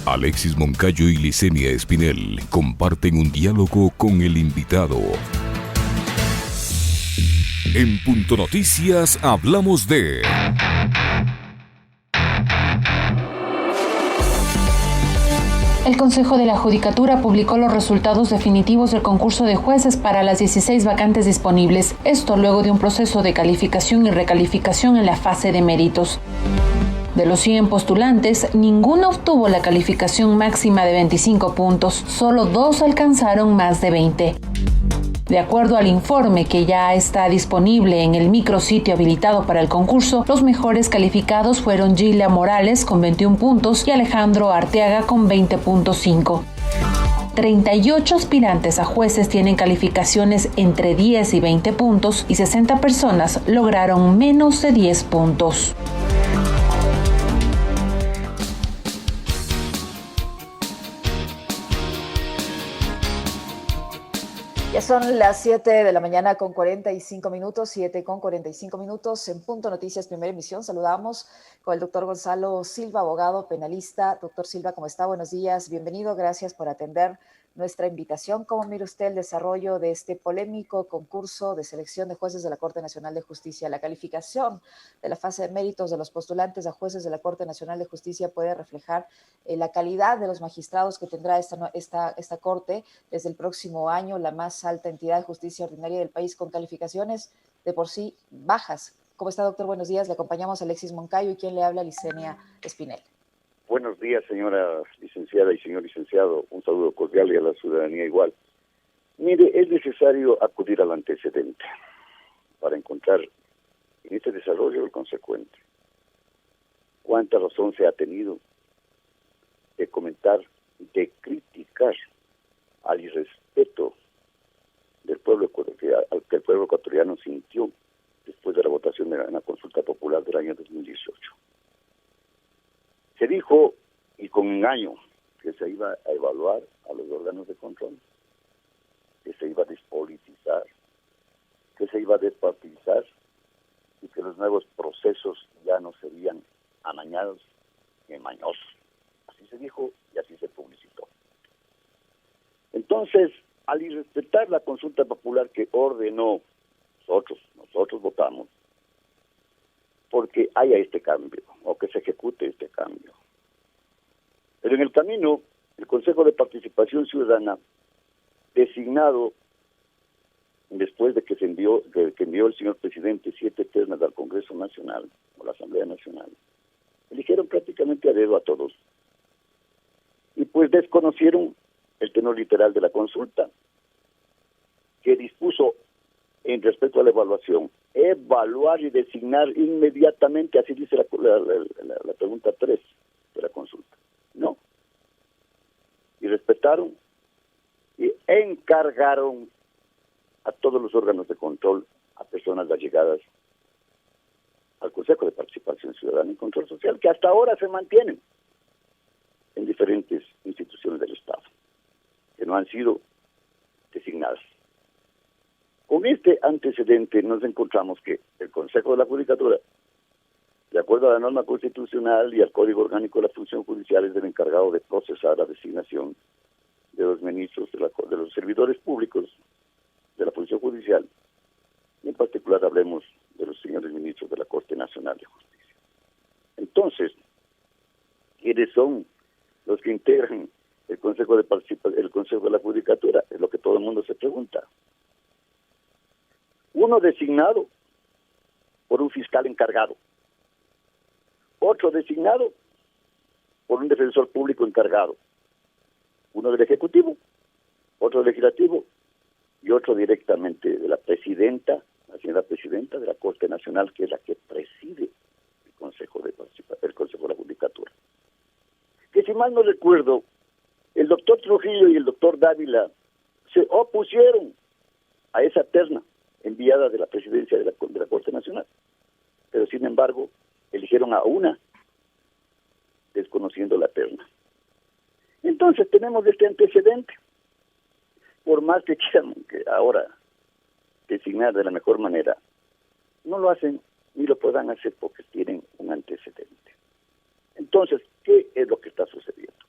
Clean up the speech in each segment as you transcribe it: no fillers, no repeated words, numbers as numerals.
Alexis Moncayo y Licenia Espinel comparten un diálogo con el invitado. En Punto Noticias hablamos de... El Consejo de la Judicatura publicó los resultados definitivos del concurso de jueces para las 16 vacantes disponibles. Esto luego de un proceso de calificación y recalificación en la fase de méritos. De los 100 postulantes, ninguno obtuvo la calificación máxima de 25 puntos, solo 2 alcanzaron más de 20. De acuerdo al informe que ya está disponible en el micrositio habilitado para el concurso, los mejores calificados fueron Gilia Morales con 21 puntos y Alejandro Arteaga con 20.5. 38 aspirantes a jueces tienen calificaciones entre 10 y 20 puntos y 60 personas lograron menos de 10 puntos. Ya son las 7 de la mañana con 45 minutos, 7 con 45 minutos en Punto Noticias, primera emisión. Saludamos con el doctor Gonzalo Silva, abogado penalista. Doctor Silva, ¿cómo está? Buenos días, bienvenido, gracias por atender nuestra invitación. ¿Cómo mira usted el desarrollo de este polémico concurso de selección de jueces de la Corte Nacional de Justicia? La calificación de la fase de méritos de los postulantes a jueces de la Corte Nacional de Justicia puede reflejar la calidad de los magistrados que tendrá esta Corte desde el próximo año, la más alta entidad de justicia ordinaria del país, con calificaciones de por sí bajas. ¿Cómo está, doctor? Buenos días. Le acompañamos a Alexis Moncayo y quien le habla, Licenia Espinel. Buenos días, señora licenciada y señor licenciado. Un saludo cordial y a la ciudadanía igual. Mire, es necesario acudir al antecedente para encontrar en este desarrollo el consecuente. ¿Cuánta razón se ha tenido de comentar, de criticar al irrespeto del pueblo, al que el pueblo ecuatoriano sintió después de la votación de la consulta popular del año 2018? Se dijo, y con engaño, que se iba a evaluar a los órganos de control, que se iba a despolitizar, que se iba a despartidizar y que los nuevos procesos ya no serían amañados ni mañosos. Así se dijo y así se publicitó. Entonces, al irrespetar la consulta popular que ordenó, nosotros votamos, porque haya este cambio, o que se ejecute este cambio. Pero en el camino, el Consejo de Participación Ciudadana, designado después de que envió el señor presidente 7 ternas al Congreso Nacional, o la Asamblea Nacional, eligieron prácticamente a dedo a todos. Y pues desconocieron el tenor literal de la consulta, que dispuso, en respecto a la evaluación, evaluar y designar inmediatamente, así dice la pregunta 3 de la consulta. No. Y respetaron y encargaron a todos los órganos de control, a personas allegadas al Consejo de Participación Ciudadana y Control Social, que hasta ahora se mantienen en diferentes instituciones del Estado, que no han sido designadas. Con este antecedente nos encontramos que el Consejo de la Judicatura, de acuerdo a la norma constitucional y al Código Orgánico de la Función Judicial, es el encargado de procesar la designación de los ministros, de los servidores públicos de la Función Judicial. Y en particular hablemos de los señores ministros de la Corte Nacional de Justicia. Entonces, ¿quiénes son los que integran el Consejo de la Judicatura? Es lo que todo el mundo se pregunta. Uno designado por un fiscal encargado, otro designado por un defensor público encargado, uno del Ejecutivo, otro del Legislativo y otro directamente de la presidenta, la señora presidenta de la Corte Nacional, que es la que preside el Consejo de la Judicatura. Que si mal no recuerdo, el doctor Trujillo y el doctor Dávila se opusieron a esa terna enviada de la presidencia de la Corte Nacional, pero sin embargo eligieron a una desconociendo la terna. Entonces tenemos este antecedente. Por más que quieran que ahora designar de la mejor manera, no lo hacen ni lo podrán hacer porque tienen un antecedente. Entonces, ¿qué es lo que está sucediendo?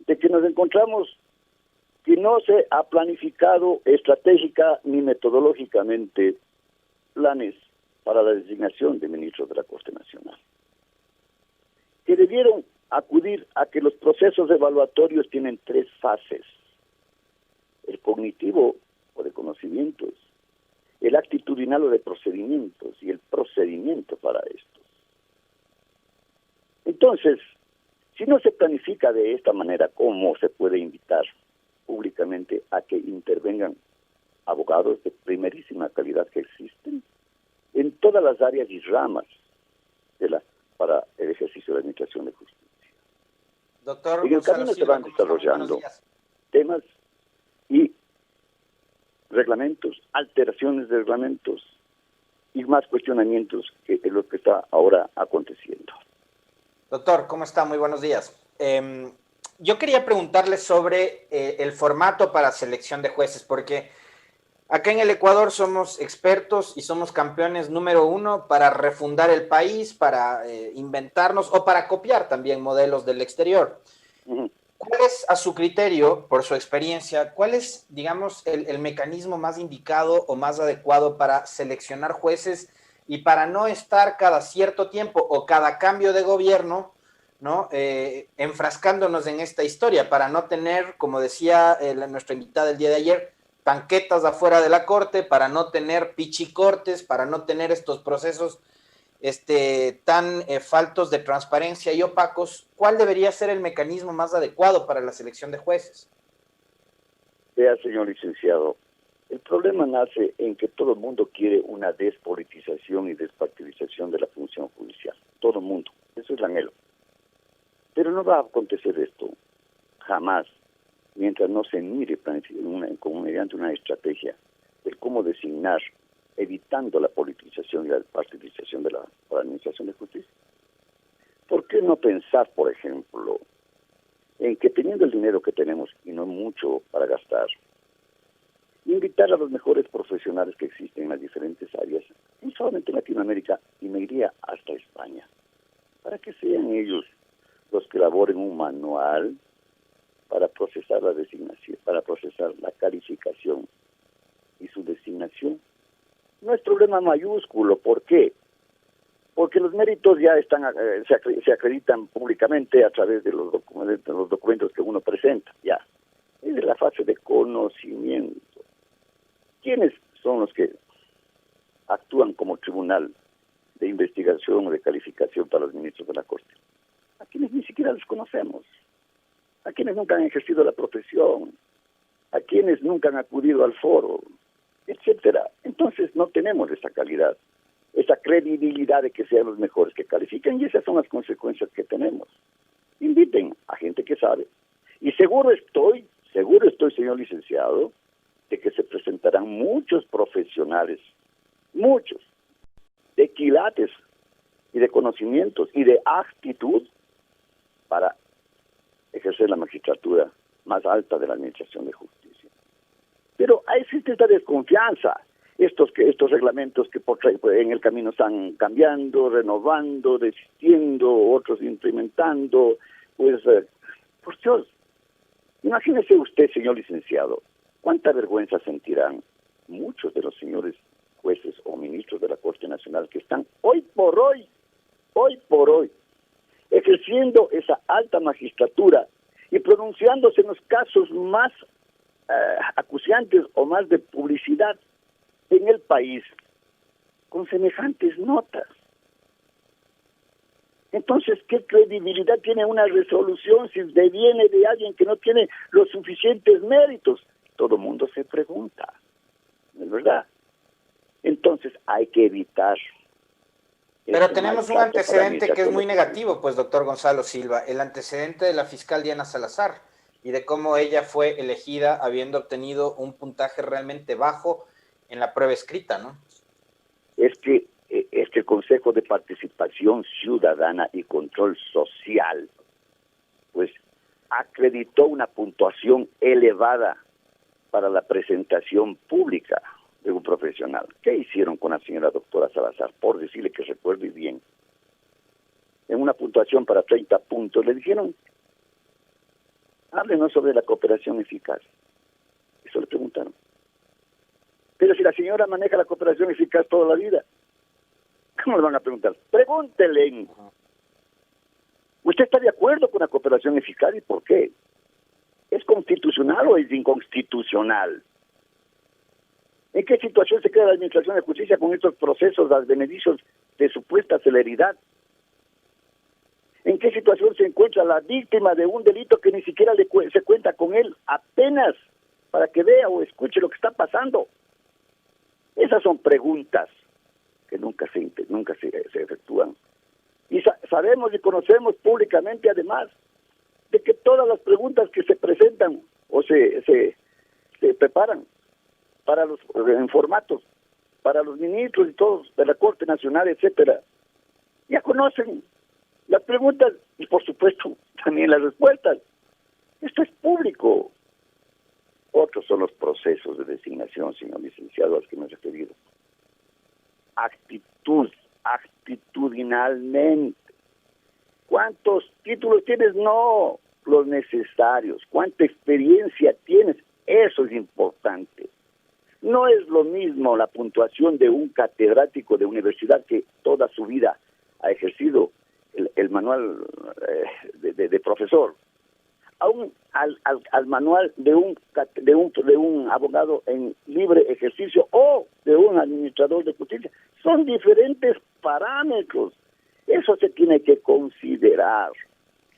de que nos encontramos que no se ha planificado estratégica ni metodológicamente planes para la designación de ministros de la Corte Nacional, que debieron acudir a que los procesos evaluatorios tienen 3 fases: el cognitivo o de conocimientos, el actitudinal o de procedimientos y el procedimiento para estos. Entonces, si no se planifica de esta manera, ¿cómo se puede invitar públicamente a que intervengan abogados de primerísima calidad que existen en todas las áreas y ramas para el ejercicio de la administración de justicia? Doctor en el Gonzalo camino se Silva, van desarrollando temas y reglamentos, alteraciones de reglamentos y más cuestionamientos que es lo que está ahora aconteciendo. Doctor, ¿cómo está? Muy buenos días. Yo quería preguntarle sobre el formato para selección de jueces, porque acá en el Ecuador somos expertos y somos campeones número 1 para refundar el país, para inventarnos o para copiar también modelos del exterior. Uh-huh. ¿Cuál es, a su criterio, por su experiencia, cuál es, digamos, el mecanismo más indicado o más adecuado para seleccionar jueces y para no estar cada cierto tiempo o cada cambio de gobierno, ¿no? Enfrascándonos en esta historia, para no tener, como decía nuestra invitada el día de ayer, banquetas afuera de la corte, para no tener pichicortes, para no tener estos procesos tan faltos de transparencia y opacos? ¿Cuál debería ser el mecanismo más adecuado para la selección de jueces? Vea, señor licenciado, el problema nace en que todo el mundo quiere una despolitización y despartidización de la función judicial. Todo el mundo. Eso es el anhelo. Pero no va a acontecer esto jamás mientras no se mire mediante una estrategia de cómo designar, evitando la politización y la partidización de la administración de justicia. ¿Por qué no pensar, por ejemplo, en que teniendo el dinero que tenemos y no mucho para gastar, invitar a los mejores profesionales que existen en las diferentes áreas, no solamente en Latinoamérica, y me iría hasta España, para que sean ellos los que elaboren un manual para procesar la designación, para procesar la calificación y su designación? No es problema mayúsculo. ¿Por qué? Porque los méritos ya están se acreditan públicamente a través de los documentos que uno presenta. Ya. Es de la fase de conocimiento. ¿Quiénes son los que actúan como tribunal de investigación o de calificación para los ministros de la Corte? A quienes ni siquiera los conocemos, a quienes nunca han ejercido la profesión, a quienes nunca han acudido al foro, etcétera. Entonces no tenemos esa calidad, esa credibilidad de que sean los mejores que califican, y esas son las consecuencias que tenemos. Inviten a gente que sabe. Y seguro estoy, señor licenciado, de que se presentarán muchos profesionales, muchos, de quilates y de conocimientos y de actitud para ejercer la magistratura más alta de la administración de justicia. Pero existe esta desconfianza, estos reglamentos que en el camino están cambiando, renovando, desistiendo, otros implementando, pues, por Dios, imagínese usted, señor licenciado, cuánta vergüenza sentirán muchos de los señores jueces o ministros de la Corte Nacional que están hoy por hoy, ejerciendo esa alta magistratura y pronunciándose en los casos más acuciantes o más de publicidad en el país, con semejantes notas. Entonces, ¿qué credibilidad tiene una resolución si deviene de alguien que no tiene los suficientes méritos? Todo el mundo se pregunta, ¿no es verdad? Entonces, hay que evitar. Pero tenemos un antecedente que es muy negativo, pues, doctor Gonzalo Silva, el antecedente de la fiscal Diana Salazar y de cómo ella fue elegida habiendo obtenido un puntaje realmente bajo en la prueba escrita, ¿no? Es que el Consejo de Participación Ciudadana y Control Social, pues, acreditó una puntuación elevada para la presentación pública de un profesional. ¿Qué hicieron con la señora doctora Salazar? Por decirle que recuerde bien, en una puntuación para 30 puntos, le dijeron, Háblenos sobre la cooperación eficaz. Eso le preguntaron. Pero si la señora maneja la cooperación eficaz toda la vida, ¿cómo le van a preguntar? Pregúntele. ¿Usted está de acuerdo con la cooperación eficaz y por qué? ¿Es constitucional o es inconstitucional? ¿En qué situación se queda la Administración de Justicia con estos procesos, los beneficios de supuesta celeridad? ¿En qué situación se encuentra la víctima de un delito que ni siquiera se cuenta con él apenas para que vea o escuche lo que está pasando? Esas son preguntas que nunca se efectúan. Y sabemos y conocemos públicamente, además, de que todas las preguntas que se presentan o se preparan para en formatos, para los ministros y todos de la Corte Nacional, etcétera, ya conocen las preguntas y, por supuesto, también las respuestas. Esto es público. Otros son los procesos de designación, señor licenciado, a los que me he referido. Actitudinalmente. ¿Cuántos títulos tienes? No los necesarios. ¿Cuánta experiencia tienes? Eso es importante. No es lo mismo la puntuación de un catedrático de universidad que toda su vida ha ejercido el manual de profesor, al manual de un abogado en libre ejercicio o de un administrador de justicia. Son diferentes parámetros. Eso se tiene que considerar.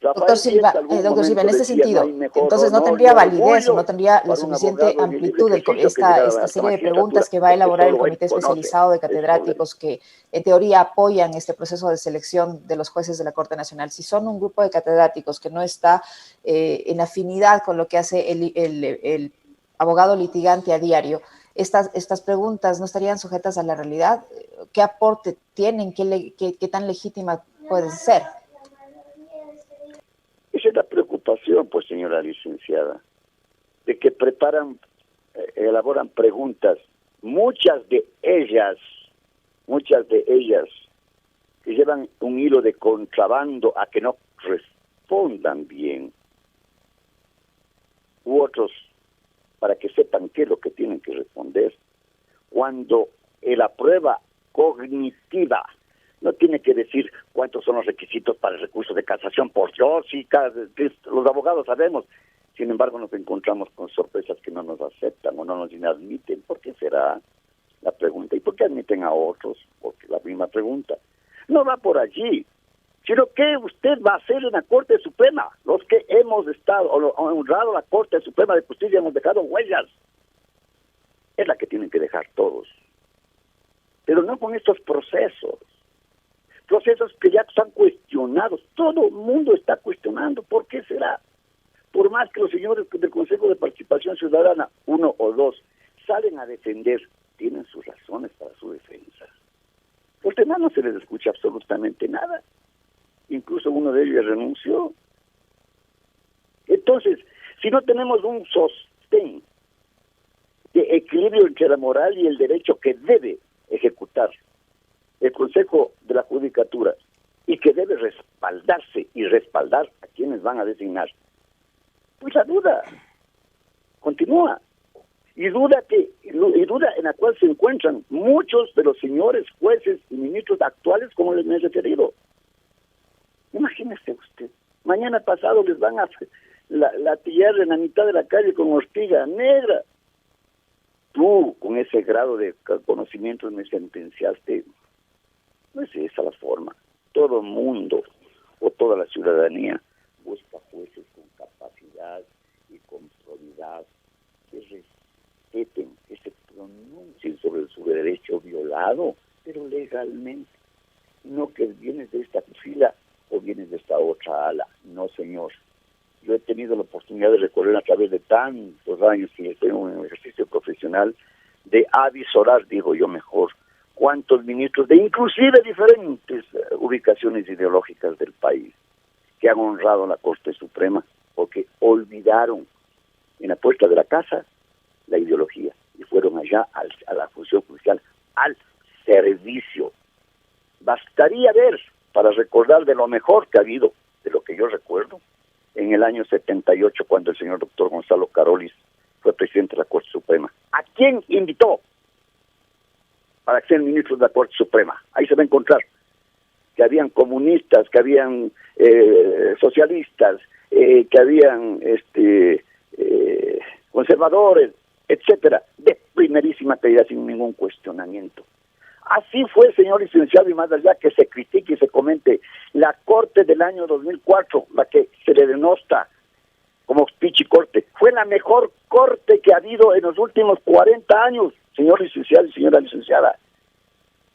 Doctor Silva, en este sentido, entonces no tendría validez o no tendría la suficiente amplitud esta serie de preguntas que va a elaborar el Comité Especializado de Catedráticos que en teoría apoyan este proceso de selección de los jueces de la Corte Nacional. Si son un grupo de catedráticos que no está en afinidad con lo que hace el abogado litigante a diario, estas preguntas no estarían sujetas a la realidad. ¿Qué aporte tienen? ¿Qué tan legítima pueden ser? Esa es la preocupación, pues, señora licenciada, de que elaboran preguntas, muchas de ellas, que llevan un hilo de contrabando a que no respondan bien, u otros para que sepan qué es lo que tienen que responder, cuando la prueba cognitiva no tiene que decir cuántos son los requisitos para el recurso de casación, por Dios, sí, los abogados sabemos. Sin embargo, nos encontramos con sorpresas que no nos aceptan o no nos admiten. ¿Por qué será la pregunta? ¿Y por qué admiten a otros? Porque la misma pregunta no va por allí, sino que usted va a hacer en la Corte Suprema. Los que hemos estado o honrado la Corte Suprema de Justicia hemos dejado huellas. Es la que tienen que dejar todos. Pero no con estos procesos que ya están cuestionados. Todo el mundo está cuestionando. ¿Por qué será? Por más que los señores del Consejo de Participación Ciudadana, uno o dos, salen a defender, tienen sus razones para su defensa. Los demás no se les escucha absolutamente nada. Incluso uno de ellos renunció. Entonces, si no tenemos un sostén de equilibrio entre la moral y el derecho que debe ejecutar el Consejo de la Judicatura y que debe respaldarse y respaldar a quienes van a designar, pues la duda continúa. Y duda en la cual se encuentran muchos de los señores jueces y ministros actuales, como les he referido. Imagínese usted, mañana pasado les van a latillar en la mitad de la calle con ortiga negra. Tú, con ese grado de conocimiento, me sentenciaste. No es esa la forma. Todo el mundo o toda la ciudadanía busca jueces con capacidad y con probidad que respeten, que se pronuncien sobre su derecho violado, pero legalmente. No que vienes de esta fila o vienes de esta otra ala. No, señor. Yo he tenido la oportunidad de recorrer a través de tantos años que tengo en un ejercicio profesional de avisorar, digo yo mejor, cuántos ministros de inclusive diferentes ubicaciones ideológicas del país que han honrado a la Corte Suprema porque olvidaron en la puerta de la casa la ideología y fueron allá a la función judicial, al servicio. Bastaría ver para recordar de lo mejor que ha habido, de lo que yo recuerdo, en en el año 78, cuando el señor doctor Gonzalo Carolis fue presidente de la Corte Suprema. ¿A quién invitó para ser ministro de la Corte Suprema? Ahí se va a encontrar que habían comunistas, que habían socialistas, que habían conservadores, etcétera, de primerísima calidad, sin ningún cuestionamiento. Así fue, señor licenciado, y más allá que se critique y se comente, la Corte del año 2004, la que se le denosta como Pichicorte, fue la mejor corte que ha habido en los últimos 40 años, señor licenciado y señora licenciada.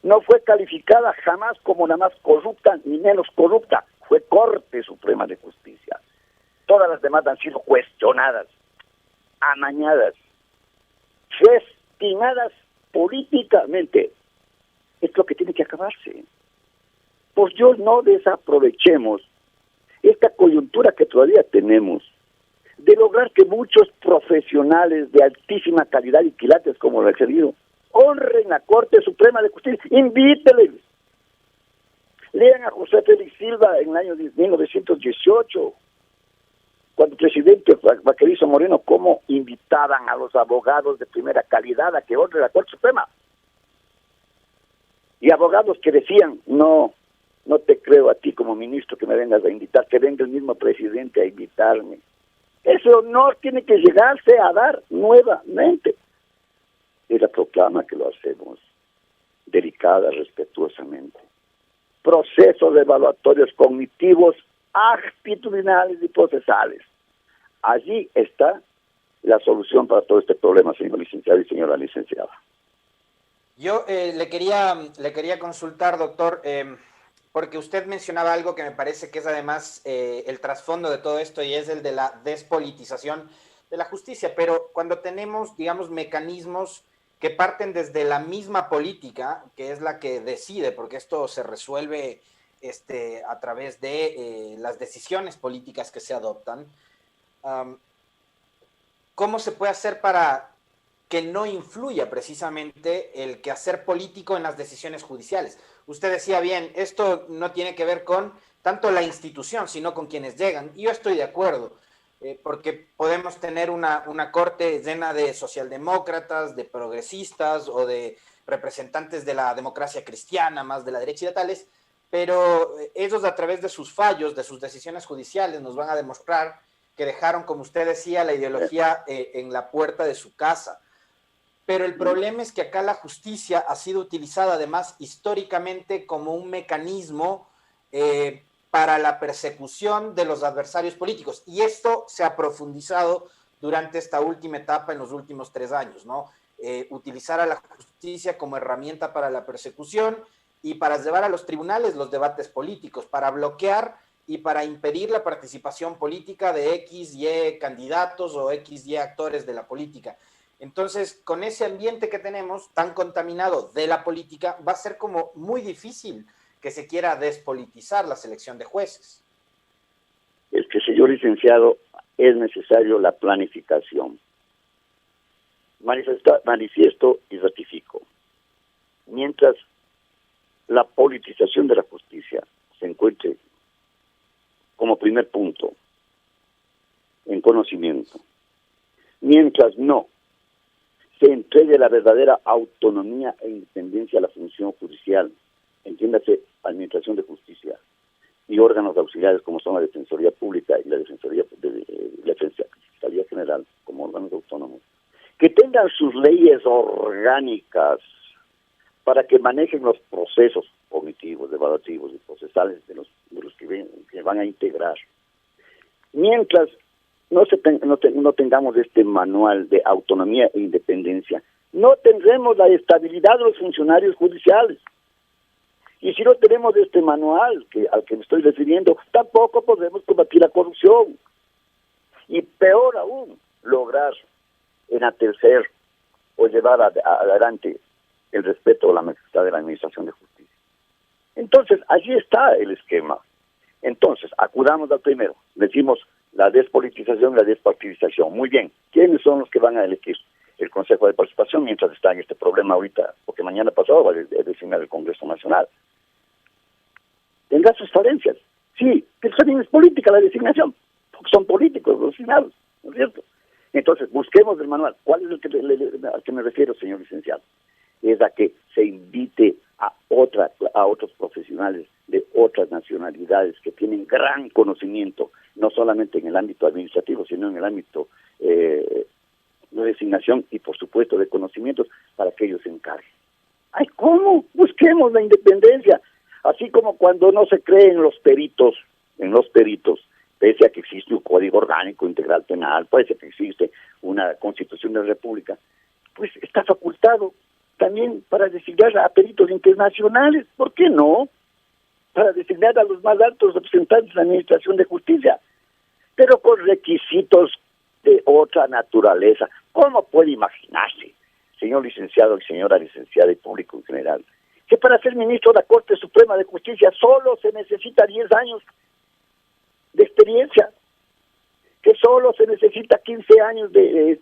No fue calificada jamás como la más corrupta, ni menos corrupta, fue Corte Suprema de Justicia. Todas las demás han sido cuestionadas, amañadas, festinadas políticamente. Es lo que tiene que acabarse. Por Dios, no desaprovechemos esta coyuntura que todavía tenemos de lograr que muchos profesionales de altísima calidad y quilates como lo he referido honren la Corte Suprema de Justicia. Invíteles. Lean a José Félix Silva en el año 1918, cuando el presidente Baquerizo Moreno, cómo invitaban a los abogados de primera calidad a que honren la Corte Suprema. Y abogados que decían, no te creo a ti como ministro que me vengas a invitar, que venga el mismo presidente a invitarme. Ese honor tiene que llegarse a dar nuevamente. Ella proclama que lo hacemos delicada, respetuosamente. Procesos evaluatorios cognitivos, actitudinales y procesales. Allí está la solución para todo este problema, señor licenciado y señora licenciada. Yo le quería consultar, doctor, porque usted mencionaba algo que me parece que es además el trasfondo de todo esto, y es el de la despolitización de la justicia. Pero cuando tenemos, digamos, mecanismos que parten desde la misma política, que es la que decide, porque esto se resuelve a través de las decisiones políticas que se adoptan, ¿cómo se puede hacer para que no influya precisamente el quehacer político en las decisiones judiciales? Usted decía bien, esto no tiene que ver con tanto la institución, sino con quienes llegan. Y yo estoy de acuerdo, porque podemos tener una corte llena de socialdemócratas, de progresistas o de representantes de la democracia cristiana, más de la derecha y de tales, pero ellos a través de sus fallos, de sus decisiones judiciales, nos van a demostrar que dejaron, como usted decía, la ideología en la puerta de su casa. Pero el problema es que acá la justicia ha sido utilizada además históricamente como un mecanismo para la persecución de los adversarios políticos. Y esto se ha profundizado durante esta última etapa en los últimos 3 años, ¿no? Utilizar a la justicia como herramienta para la persecución y para llevar a los tribunales los debates políticos, para bloquear y para impedir la participación política de X, Y candidatos o X, Y actores de la política. Entonces, con ese ambiente que tenemos tan contaminado de la política, va a ser como muy difícil que se quiera despolitizar la selección de jueces. Es que, señor licenciado, es necesario la planificación. Manifiesto y ratifico. Mientras la politización de la justicia se encuentre como primer punto en conocimiento, mientras no se entregue la verdadera autonomía e independencia a la función judicial, entiéndase, administración de justicia y órganos auxiliares como son la Defensoría Pública y la Defensoría Fiscalía General como órganos autónomos, que tengan sus leyes orgánicas para que manejen los procesos cognitivos, evaluativos y procesales de los que van a integrar. Mientras no tengamos este manual de autonomía e independencia, no tendremos la estabilidad de los funcionarios judiciales. Y si no tenemos este manual al que me estoy refiriendo, tampoco podremos combatir la corrupción. Y peor aún, lograr enaltecer o llevar adelante el respeto o la majestad de la administración de justicia. Entonces, allí está el esquema. Entonces, acudamos al primero. Decimos la despolitización y la despartidización. Muy bien. ¿Quiénes son los que van a elegir el Consejo de Participación mientras está en este problema ahorita? Porque mañana pasado va a designar el Congreso Nacional. Tendrá sus falencias. Sí, pero también es política la designación. Porque son busquemos el manual. ¿Cuál es el que al que me refiero, señor licenciado? Es a que se invite a otros profesionales de otras nacionalidades que tienen gran conocimiento, no solamente en el ámbito administrativo, sino en el ámbito de designación y, por supuesto, de conocimientos, para que ellos se encarguen. ¡Ay, cómo! Busquemos la independencia. Así como cuando no se cree en los peritos, pese a que existe un código orgánico integral penal, pese a que existe una constitución de la República, pues está facultado también para designar a peritos internacionales, ¿por qué no? Para designar a los más altos representantes de la Administración de Justicia, pero con requisitos de otra naturaleza. ¿Cómo puede imaginarse, señor licenciado y señora licenciada y público en general, que para ser ministro de la Corte Suprema de Justicia solo se necesita 10 años de experiencia, que solo se necesita 15 años de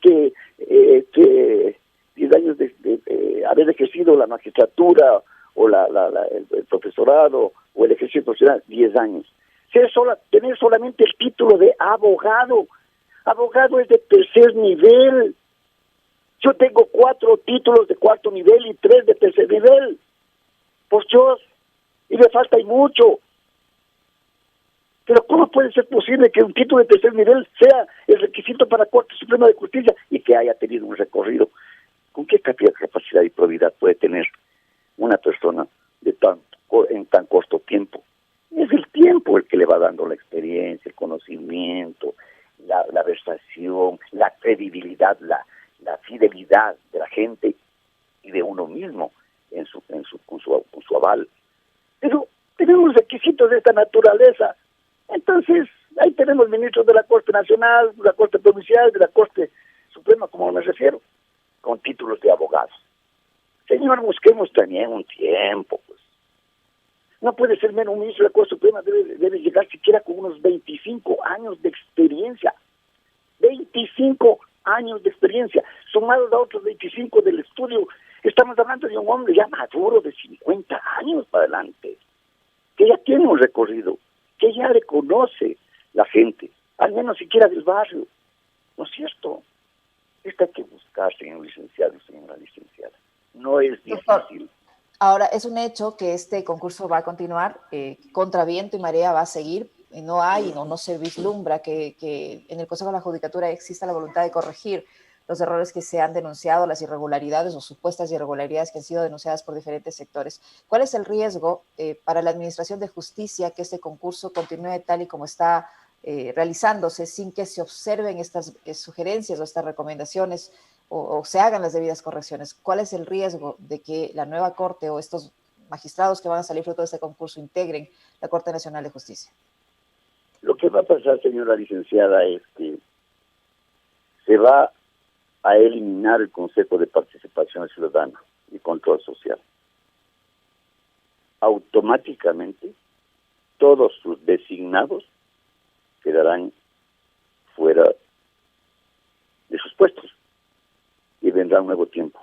10 años de haber ejercido la magistratura o el profesorado o el ejercicio profesional, 10 años. Tener solamente el título de abogado. Abogado es de tercer nivel. Yo tengo 4 títulos de cuarto nivel y 3 de tercer nivel. Por Dios, y me falta y mucho. Pero ¿cómo puede ser posible que un título de tercer nivel sea el requisito para la Corte Suprema de Justicia y que haya tenido un recorrido? ¿Con qué capacidad y probidad puede tener una persona en tan corto tiempo? Es el tiempo el que le va dando la experiencia, el conocimiento, la versación, la credibilidad, la fidelidad de la gente y de uno mismo con su aval. Pero tenemos requisitos de esta naturaleza. Entonces, ahí tenemos ministros de la Corte Nacional, de la Corte Provincial, de la Corte Suprema, como me refiero, con títulos de abogados. Señor, busquemos también un tiempo, pues. No puede ser menos un ministro de la Corte Suprema, debe llegar siquiera con unos 25 años de experiencia. 25 años de experiencia, sumados a otros 25 del estudio. Estamos hablando de un hombre ya maduro de 50 años para adelante, que ya tiene un recorrido, que ya le conoce la gente, al menos siquiera del barrio. ¿No es cierto? Esto hay que buscar, señor licenciado y señora licenciada. No es difícil. Ahora, es un hecho que este concurso va a continuar, contra viento y marea va a seguir. No se vislumbra que en el Consejo de la Judicatura exista la voluntad de corregir los errores que se han denunciado, las irregularidades o supuestas irregularidades que han sido denunciadas por diferentes sectores. ¿Cuál es el riesgo para la Administración de Justicia que este concurso continúe tal y como está realizándose sin que se observen estas sugerencias o estas recomendaciones o se hagan las debidas correcciones? ¿Cuál es el riesgo de que la nueva Corte o estos magistrados que van a salir fruto de este concurso integren la Corte Nacional de Justicia? Lo que va a pasar, señora licenciada, es que se va a eliminar el Consejo de Participación Ciudadana y Control Social. Automáticamente, todos sus designados quedarán fuera de sus puestos y vendrá un nuevo tiempo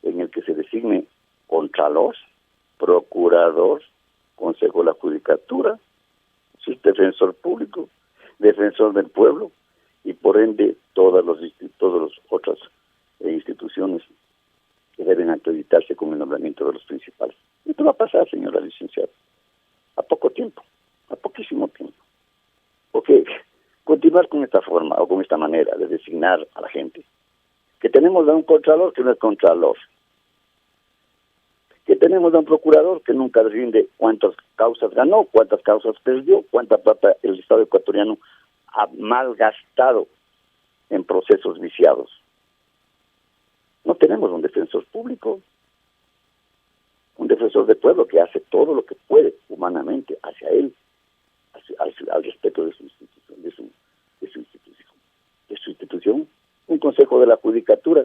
en el que se designe contralor, procurador, Consejo de la Judicatura, defensor público, defensor del pueblo y por ende todas las otras instituciones que deben acreditarse con el nombramiento de los principales. Esto va a pasar, señora licenciada, a poco tiempo, a poquísimo tiempo. Porque continuar con esta forma o con esta manera de designar a la gente, que tenemos a un contralor que no es contralor, que tenemos a un procurador que nunca rinde cuántas causas ganó, cuántas causas perdió, cuánta plata el Estado ecuatoriano ha malgastado en procesos viciados. No tenemos un defensor público, un defensor del pueblo que hace todo lo que puede humanamente hacia él, al respeto de su institución, un Consejo de la Judicatura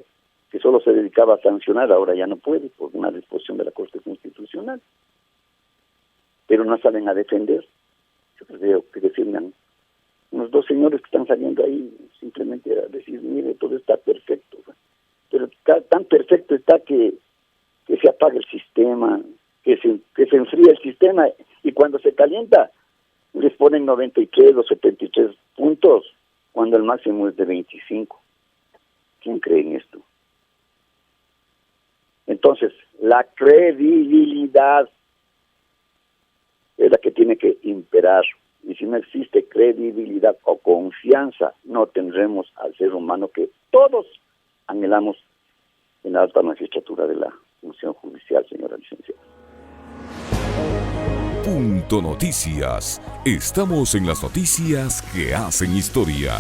que solo se dedicaba a sancionar, ahora ya no puede por una disposición de la Corte Constitucional, pero no salen a defender. Yo creo que defiendan unos 2 señores que están saliendo ahí simplemente a decir, mire, todo está perfecto, pero tan perfecto está que se apaga el sistema, que se enfría el sistema, y cuando se calienta les ponen 93 o 73 puntos, cuando el máximo es de 25. ¿Quién cree en esto? Entonces, la credibilidad es la que tiene que imperar. Y si no existe credibilidad o confianza, no tendremos al ser humano que todos anhelamos en la alta magistratura de la función judicial, señora licenciada. Punto Noticias. Estamos en las noticias que hacen historia.